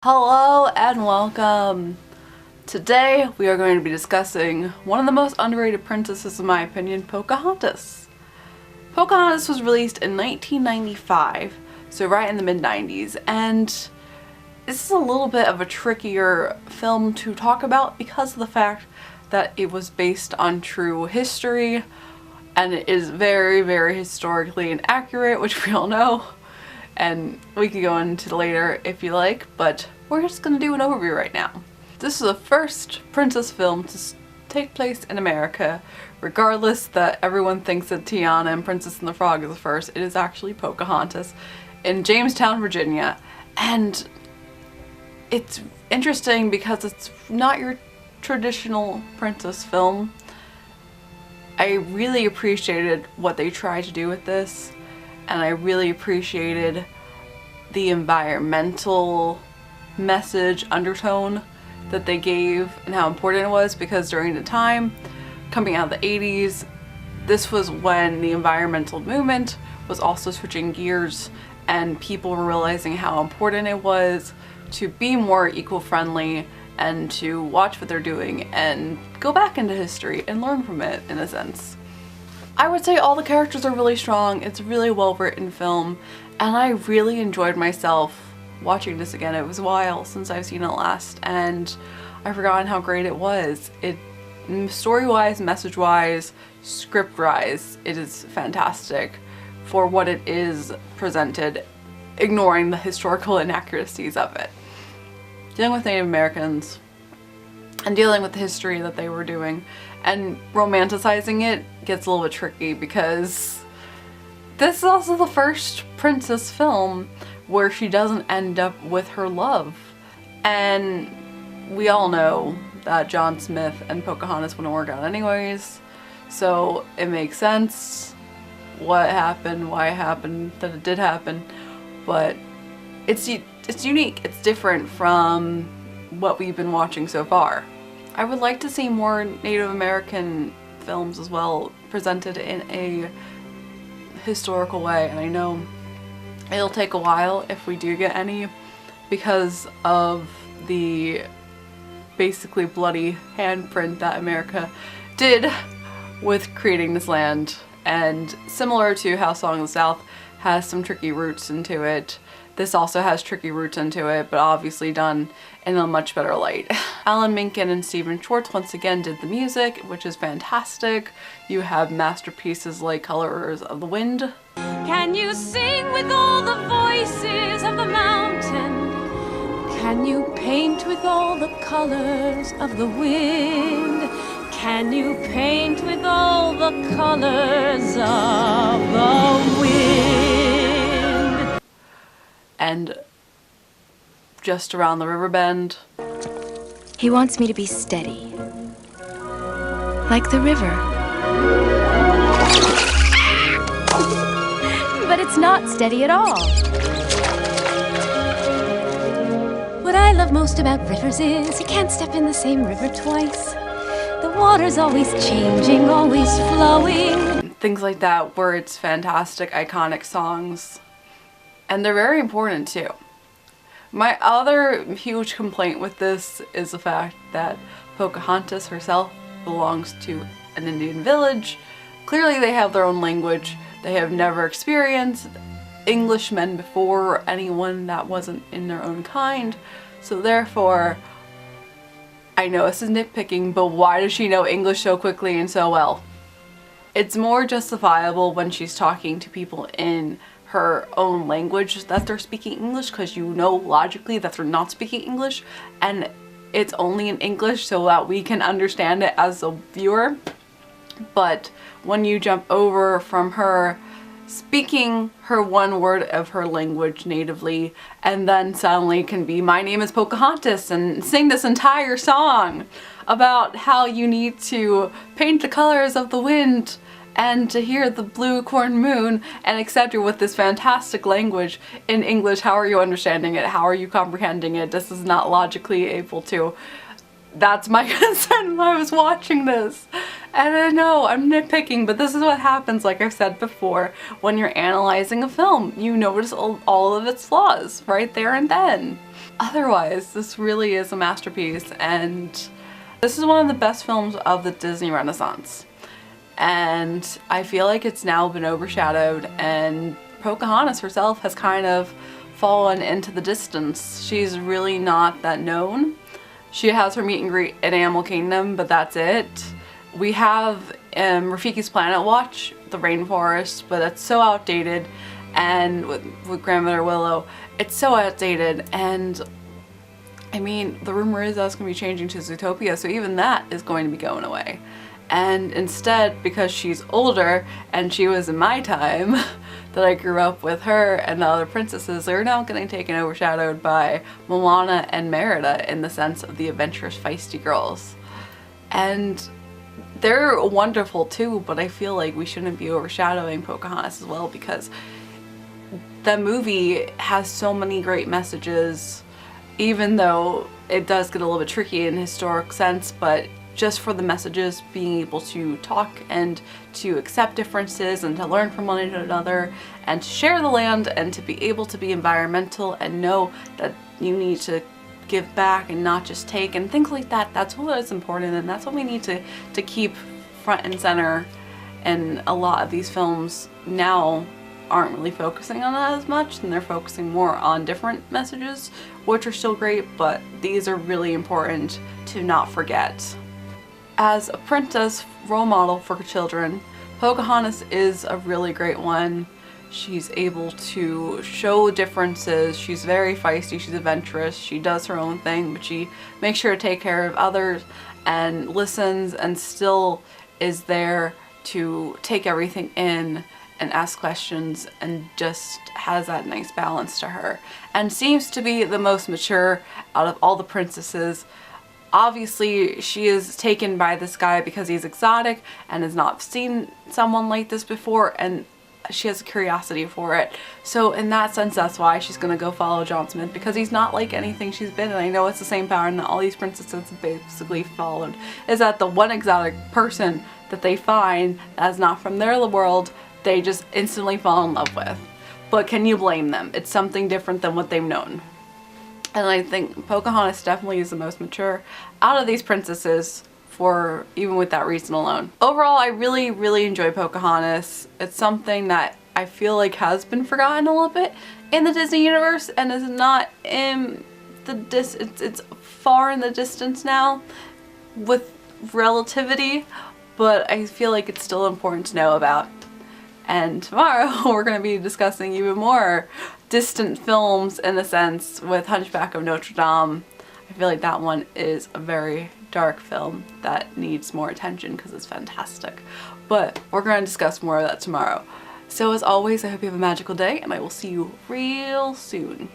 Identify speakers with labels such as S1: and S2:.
S1: Hello and welcome! Today we are going to be discussing one of the most underrated princesses in my opinion, Pocahontas. Pocahontas was released in 1995, so right in the mid-90s, and this is a little bit of a trickier film to talk about because of the fact that it was based on true history and it is very, very historically inaccurate, which we all know. And we can go into later if you like, but we're just gonna do an overview right now. This is the first princess film to take place in America, regardless that everyone thinks that Tiana and Princess and the Frog is the first. It is actually Pocahontas in Jamestown, Virginia. And it's interesting because it's not your traditional princess film. I really appreciated what they tried to do with this. And I really appreciated the environmental message undertone that they gave and how important it was, because during the time coming out of the 80s, this was when the environmental movement was also switching gears and people were realizing how important it was to be more eco-friendly and to watch what they're doing and go back into history and learn from it in a sense. I would say all the characters are really strong, it's a really well written film, and I really enjoyed myself watching this again. It was a while since I've seen it last, and I've forgotten how great it was. Story-wise, message-wise, script-wise, it is fantastic for what it is presented, ignoring the historical inaccuracies of it. Dealing with Native Americans, and dealing with the history that they were doing, and romanticizing it gets a little bit tricky because this is also the first princess film where she doesn't end up with her love. And we all know that John Smith and Pocahontas wouldn't work out anyways, so it makes sense what happened, why it happened, that it did happen, but it's unique, it's different from what we've been watching so far. I would like to see more Native American films as well presented in a historical way, and I know it'll take a while if we do get any because of the basically bloody handprint that America did with creating this land. And similar to how Song of the South has some tricky roots into it, this also has tricky roots into it, but obviously done in a much better light. Alan Menken and Stephen Schwartz once again did the music, which is fantastic. You have masterpieces like Colors of the Wind.
S2: Can you sing with all the voices of the mountain? Can you paint with all the colors of the wind? Can you paint with all the colors of the wind?
S1: And Just Around the River Bend.
S3: He wants me to be steady, like the river. But it's not steady at all.
S2: What I love most about rivers is you can't step in the same river twice. The water's always changing, always flowing.
S1: Things like that where it's fantastic, iconic songs. And they're very important too. My other huge complaint with this is the fact that Pocahontas herself belongs to an Indian village. Clearly they have their own language. They have never experienced Englishmen before or anyone that wasn't in their own kind. So therefore, I know this is nitpicking, but why does she know English so quickly and so well? It's more justifiable when she's talking to people in her own language that they're speaking English, because you know logically that they're not speaking English and it's only in English so that we can understand it as a viewer. But when you jump over from her speaking her one word of her language natively and then suddenly can be, my name is Pocahontas, and sing this entire song about how you need to paint the colors of the wind and to hear the blue corn moon and accept you with this fantastic language in English. How are you understanding it? How are you comprehending it? This is not logically able to. That's my concern when I was watching this. And I know I'm nitpicking, but this is what happens, like I've said before, when you're analyzing a film. You notice all of its flaws right there and then. otherwise, this really is a masterpiece, and this is one of the best films of the Disney Renaissance. And I feel like it's now been overshadowed, and Pocahontas herself has kind of fallen into the distance. She's really not that known. She has her meet and greet at Animal Kingdom, but that's it. We have Rafiki's Planet Watch, the rainforest, but it's so outdated, and with Grandmother Willow, it's so outdated, and I mean, the rumor is that's going to be changing to Zootopia, so even that is going to be going away. And instead, because she's older and she was in my time that I grew up with her and the other princesses, they're now getting taken overshadowed by Moana and Merida in the sense of the adventurous, feisty girls. And they're wonderful too, but I feel like we shouldn't be overshadowing Pocahontas as well, because the movie has so many great messages, even though it does get a little bit tricky in a historic sense, but just for the messages, being able to talk and to accept differences and to learn from one another and to share the land and to be able to be environmental and know that you need to give back and not just take and things like that. That's what is important, and that's what we need to keep front and center. And a lot of these films now aren't really focusing on that as much, and they're focusing more on different messages, which are still great, but these are really important to not forget. As a princess role model for children, Pocahontas is a really great one. She's able to show differences. She's very feisty, she's adventurous, she does her own thing, but she makes sure to take care of others and listens and still is there to take everything in and ask questions, and just has that nice balance to her, and seems to be the most mature out of all the princesses. Obviously, she is taken by this guy because he's exotic and has not seen someone like this before, and she has a curiosity for it. So in that sense, that's why she's gonna go follow John Smith, because he's not like anything she's been. And I know it's the same pattern that all these princesses have basically followed, is that the one exotic person that they find that's not from their world, they just instantly fall in love with. But can you blame them? It's something different than what they've known. And I think Pocahontas definitely is the most mature out of these princesses, for even with that reason alone. Overall, I really, really enjoy Pocahontas. It's something that I feel like has been forgotten a little bit in the Disney universe, and is not in the it's far in the distance now with relativity, but I feel like it's still important to know about. And tomorrow we're going to be discussing even more distant films in a sense with Hunchback of Notre Dame. I feel like that one is a very dark film that needs more attention because it's fantastic. But we're going to discuss more of that tomorrow. So as always, I hope you have a magical day, and I will see you real soon.